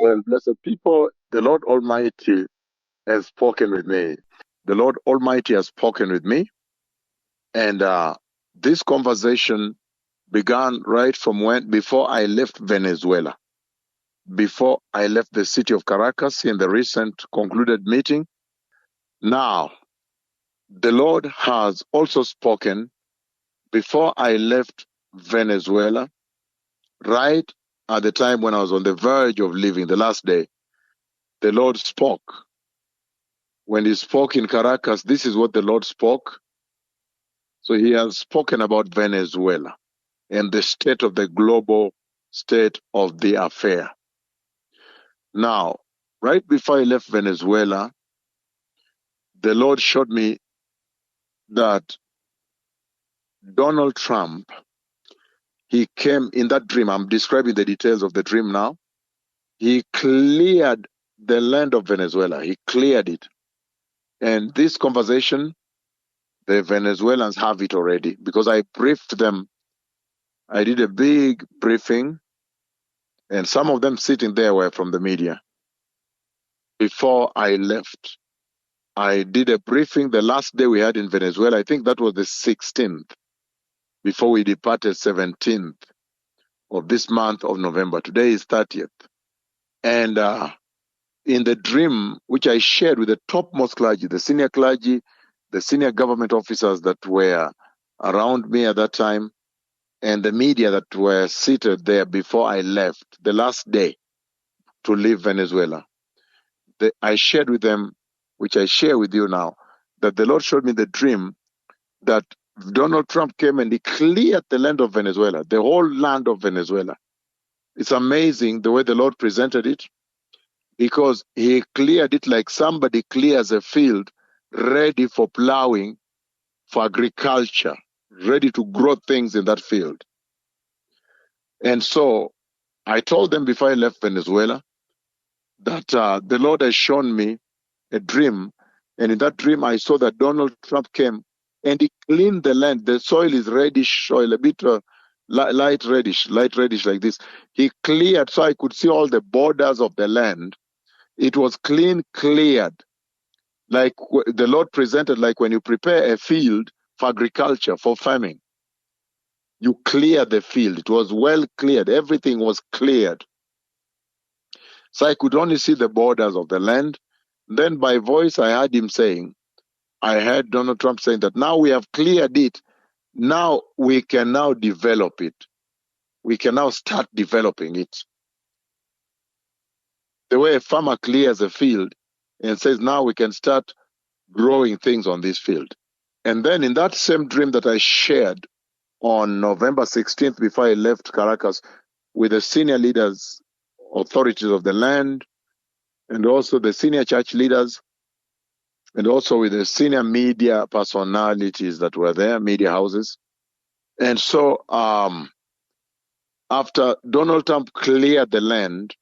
Well, blessed people, the Lord Almighty has spoken with me. The Lord Almighty has spoken with me. And this conversation began right from before I left Venezuela, before I left the city of Caracas in the recent concluded meeting. Now, the Lord has also spoken before I left Venezuela, right at the time when I was on the verge of leaving, the last day. The Lord spoke. When he spoke in Caracas, this is what the Lord spoke. So he has spoken about Venezuela and the state of the global state of the affair. Now, right before I left Venezuela, the Lord showed me that Donald Trump, he came in that dream. I'm describing the details of the dream now. He cleared the land of Venezuela. He cleared it. And this conversation, the Venezuelans have it already because I briefed them. I did a big briefing, and some of them sitting there were from the media. Before I left, I did a briefing the last day we had in Venezuela. I think that was the 16th, before we departed 17th of this month of November. Today is 30th. And in the dream, which I shared with the topmost clergy, the senior government officers that were around me at that time, and the media that were seated there before I left, the last day to leave Venezuela, I shared with them, which I share with you now, that the Lord showed me the dream that Donald Trump came and he cleared the land of Venezuela, the whole land of Venezuela. It's amazing the way the Lord presented it, because he cleared it like somebody clears a field ready for plowing, for agriculture, ready to grow things in that field. And so I told them before I left Venezuela that the Lord has shown me a dream. And in that dream, I saw that Donald Trump came and he cleaned the land. The soil is reddish soil, a bit light reddish like this. He cleared so I could see all the borders of the land. It was clean, cleared, like the Lord presented, like when you prepare a field for agriculture, for farming. You clear the field. It was well cleared. Everything was cleared. So I could only see the borders of the land. Then by voice, I heard him saying, I heard Donald Trump saying that now we have cleared it. Now we can now develop it. We can now start developing it. The way a farmer clears a field and says, now we can start growing things on this field. And then in that same dream that I shared on November 16th, before I left Caracas, with the senior leaders, authorities of the land, and also the senior church leaders, and also with the senior media personalities that were there, media houses. And so after Donald Trump cleared the land,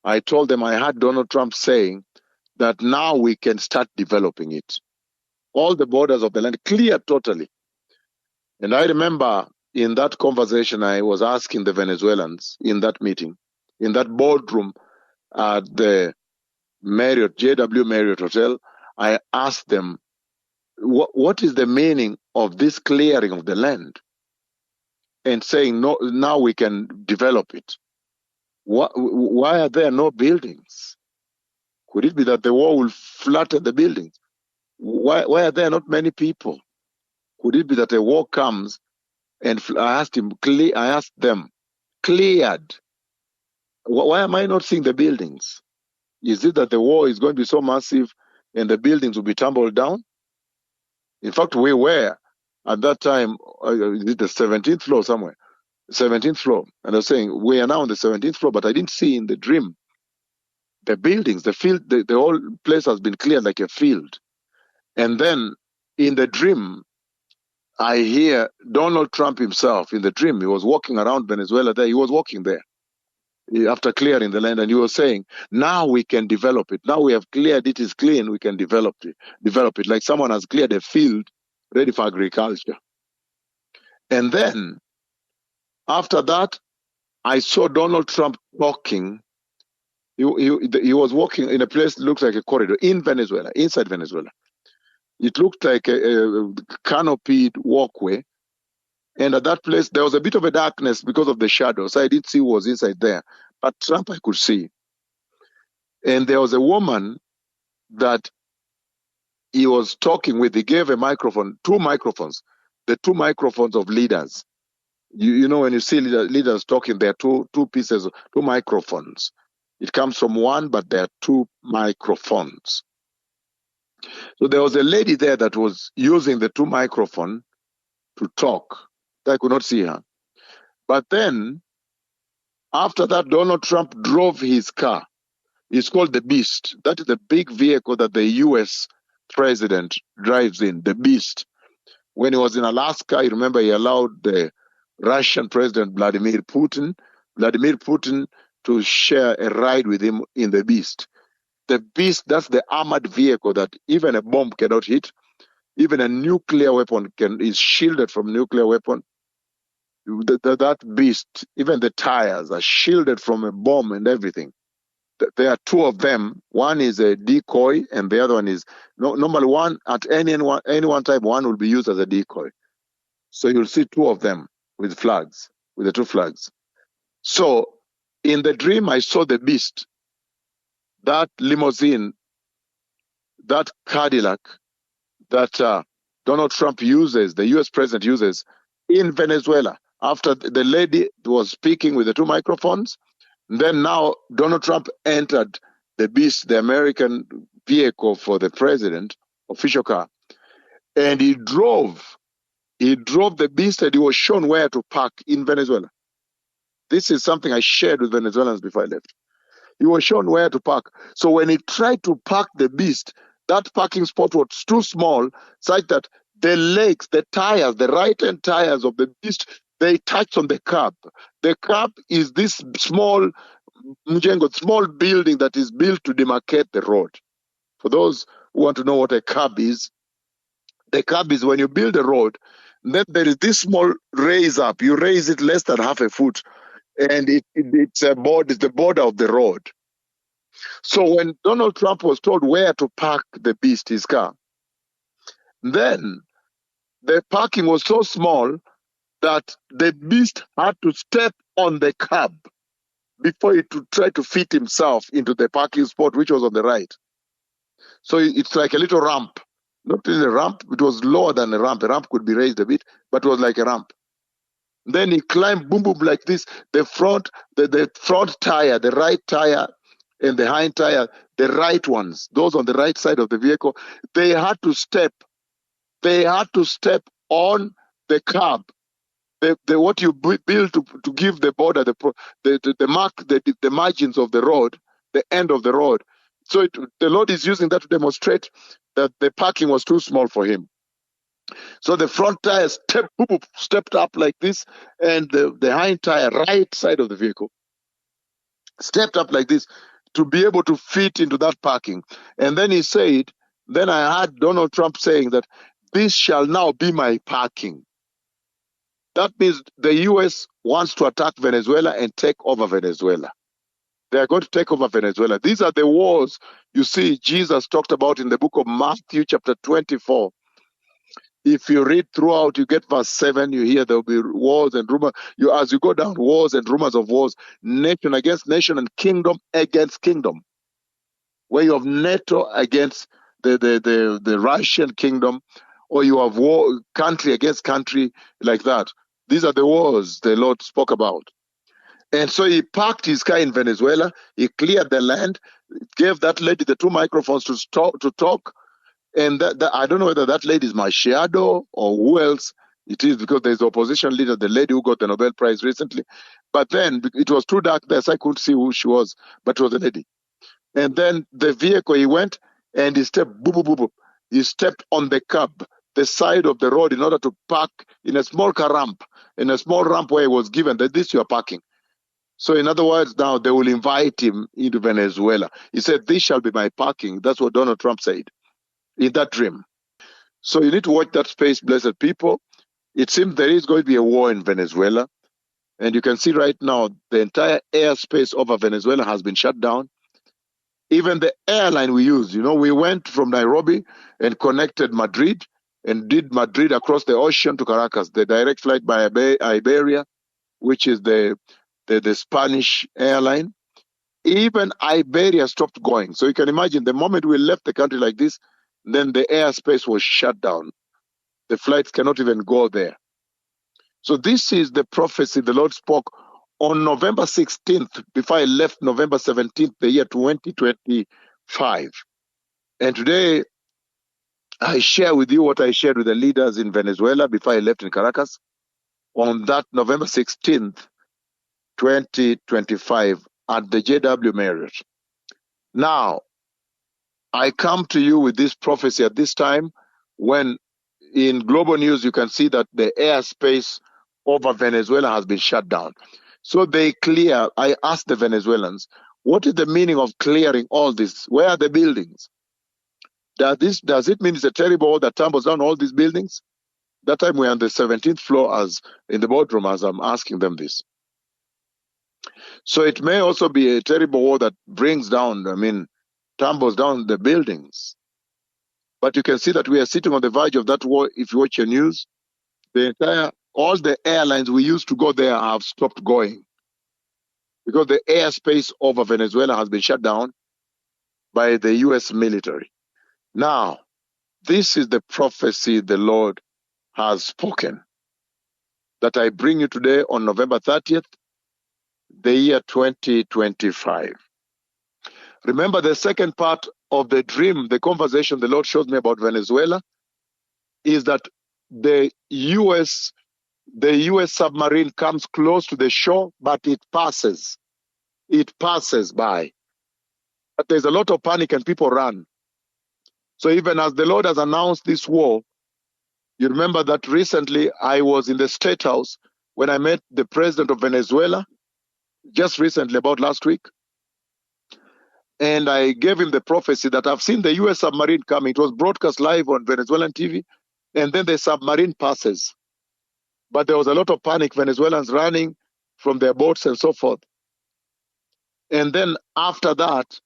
I told them I had Donald Trump saying that now we can start developing it. All the borders of the land cleared totally. And I remember in that conversation, I was asking the Venezuelans in that meeting, in that boardroom at the Marriott, JW Marriott Hotel, I asked them, what is the meaning of this clearing of the land? And saying, no, now we can develop it. Why are there no buildings? Could it be that the war will flatten the buildings? Why are there not many people? Could it be that a war comes and I asked them, cleared. Why am I not seeing the buildings? Is it that the war is going to be so massive and the buildings will be tumbled down? In fact, we were at that time, the 17th floor somewhere, 17th floor. And I was saying, we are now on the 17th floor, but I didn't see in the dream the buildings, the field, the whole place has been cleared like a field. And then in the dream, I hear Donald Trump himself in the dream. He was walking around Venezuela there. He was walking there after clearing the land, and he was saying, now we can develop it. Now we have cleared it, is clean, we can develop it like someone has cleared a field ready for agriculture. And then after that, I saw Donald Trump talking He was walking in a place that looks like a corridor in Venezuela, inside Venezuela. It looked like a canopied walkway. And at that place, there was a bit of a darkness because of the shadows. I didn't see who was inside there. But Trump, I could see. And there was a woman that he was talking with. He gave a microphone, two microphones, the two microphones of leaders. You know, when you see leaders talking, there are two pieces, two microphones. It comes from one, but there are two microphones. So there was a lady there that was using the two microphone to talk. I could not see her. But then, after that, Donald Trump drove his car. It's called the Beast. That is the big vehicle that the U.S. president drives in, the Beast. When he was in Alaska, you remember he allowed the Russian president Vladimir Putin to share a ride with him in the Beast. The Beast, that's the armored vehicle that even a bomb cannot hit. Even a nuclear weapon is shielded from nuclear weapon. That Beast, even the tires are shielded from a bomb and everything. There are two of them. One is a decoy, and the other one is normally one at any one time. One will be used as a decoy. So you'll see two of them with flags, with the two flags. So in the dream, I saw the Beast, that limousine, that Cadillac that Donald Trump uses, the U.S. president uses in Venezuela. After the lady was speaking with the two microphones, then now Donald Trump entered the Beast, the American vehicle for the president, official car, and he drove the Beast, and he was shown where to park in Venezuela. This is something I shared with Venezuelans before I left. He was shown where to park. So when he tried to park the Beast, that parking spot was too small, such that the legs, the tires, the right-hand tires of the Beast, they touched on the curb. The curb is this small building that is built to demarcate the road. For those who want to know what a curb is, the curb is when you build a road, then there is this small raise up. You raise it less than half a foot, and it's the border of the road. So when Donald Trump was told where to park the Beast, his car, then the parking was so small that the Beast had to step on the curb before he to try to fit himself into the parking spot, which was on the right. So it's like a little ramp. Not really a ramp, it was lower than a ramp. A ramp could be raised a bit, but it was like a ramp. Then he climbed, boom, boom, like this. The front tire, the right tire, and the hind tire, the right ones, those on the right side of the vehicle, they had to step on the curb. What you build to give the border, the margins of the road, the end of the road. So the Lord is using that to demonstrate that the parking was too small for him. So the front tire stepped up like this, and the hind tire, right side of the vehicle, stepped up like this to be able to fit into that parking. And then he said, then I heard Donald Trump saying that this shall now be my parking. That means the U.S. wants to attack Venezuela and take over Venezuela. They are going to take over Venezuela. These are the wars you see Jesus talked about in the book of Matthew chapter 24. If you read throughout, you get verse 7, you hear there will be wars and rumors. As you go down, wars and rumors of wars, nation against nation and kingdom against kingdom. Where you have NATO against the Russian kingdom, or you have war, country against country, like that. These are the wars the Lord spoke about. And so he parked his car in Venezuela. He cleared the land, gave that lady the two microphones to talk. And I don't know whether that lady is my shadow or who else it is, because there's the opposition leader, the lady who got the Nobel Prize recently. But then it was too dark there, so I couldn't see who she was, but it was a lady. And then the vehicle, he went and he stepped, boop, boop, boop, boop. He stepped on the curb, the side of the road, in order to park in a small car ramp, in a small ramp where he was given that this you are parking. So in other words, now they will invite him into Venezuela. He said, this shall be my parking. That's what Donald Trump said in that dream. So you need to watch that space, blessed people. It seems there is going to be a war in Venezuela. And you can see right now the entire airspace over Venezuela has been shut down. even the airline we use. We went from Nairobi and connected Madrid and did Madrid across the ocean to Caracas, the direct flight by Iberia, which is the Spanish airline. Even Iberia stopped going. So you can imagine the moment we left the country like this, then the airspace was shut down. The flights cannot even go there. So this is the prophecy the Lord spoke on November 16th, before I left November 17th, the year 2025. And today, I share with you what I shared with the leaders in Venezuela before I left in Caracas on that November 16th, 2025 at the JW Marriott. Now, I come to you with this prophecy at this time when in global news you can see that the airspace over Venezuela has been shut down. So I asked the Venezuelans, what is the meaning of clearing all this? Where are the buildings? Does it mean it's a terrible war that tumbles down all these buildings? That time we're on the 17th floor as in the boardroom as I'm asking them this. So it may also be a terrible war that brings down, tumbles down the buildings. But you can see that we are sitting on the verge of that war. If you watch your news, all the airlines we used to go there have stopped going because the airspace over Venezuela has been shut down by the US military. Now, this is the prophecy the Lord has spoken that I bring you today on November 30th, the year 2025. Remember the second part of the dream, the conversation the Lord showed me about Venezuela, is that the US submarine comes close to the shore, but it passes. It passes by. But there's a lot of panic and people run. So even as the Lord has announced this war, you remember that recently I was in the State House when I met the president of Venezuela, just recently, about last week. And I gave him the prophecy that I've seen the US submarine coming. It was broadcast live on Venezuelan TV. And then the submarine passes. But there was a lot of panic, Venezuelans running from their boats and so forth. And then after that,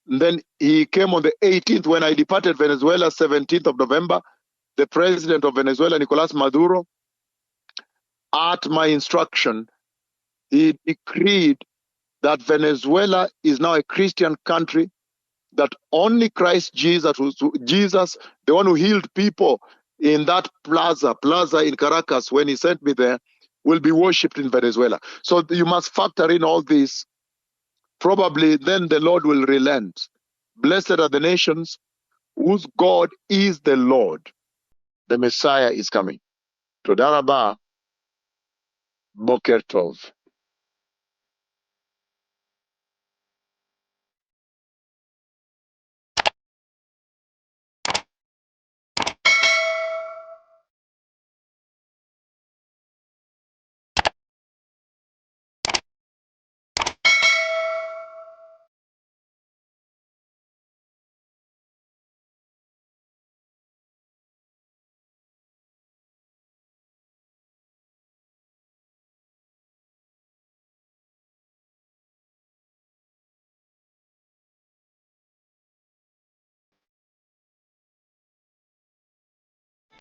then he came on the 18th when I departed Venezuela, 17th of November. The president of Venezuela, Nicolas Maduro, at my instruction, he decreed that Venezuela is now a Christian country, that only Christ Jesus, the one who healed people in that plaza in Caracas when he sent me there, will be worshipped in Venezuela. So you must factor in all this. Probably then the Lord will relent. Blessed are the nations whose God is the Lord. The Messiah is coming. Toda Rabah, Boker Tov.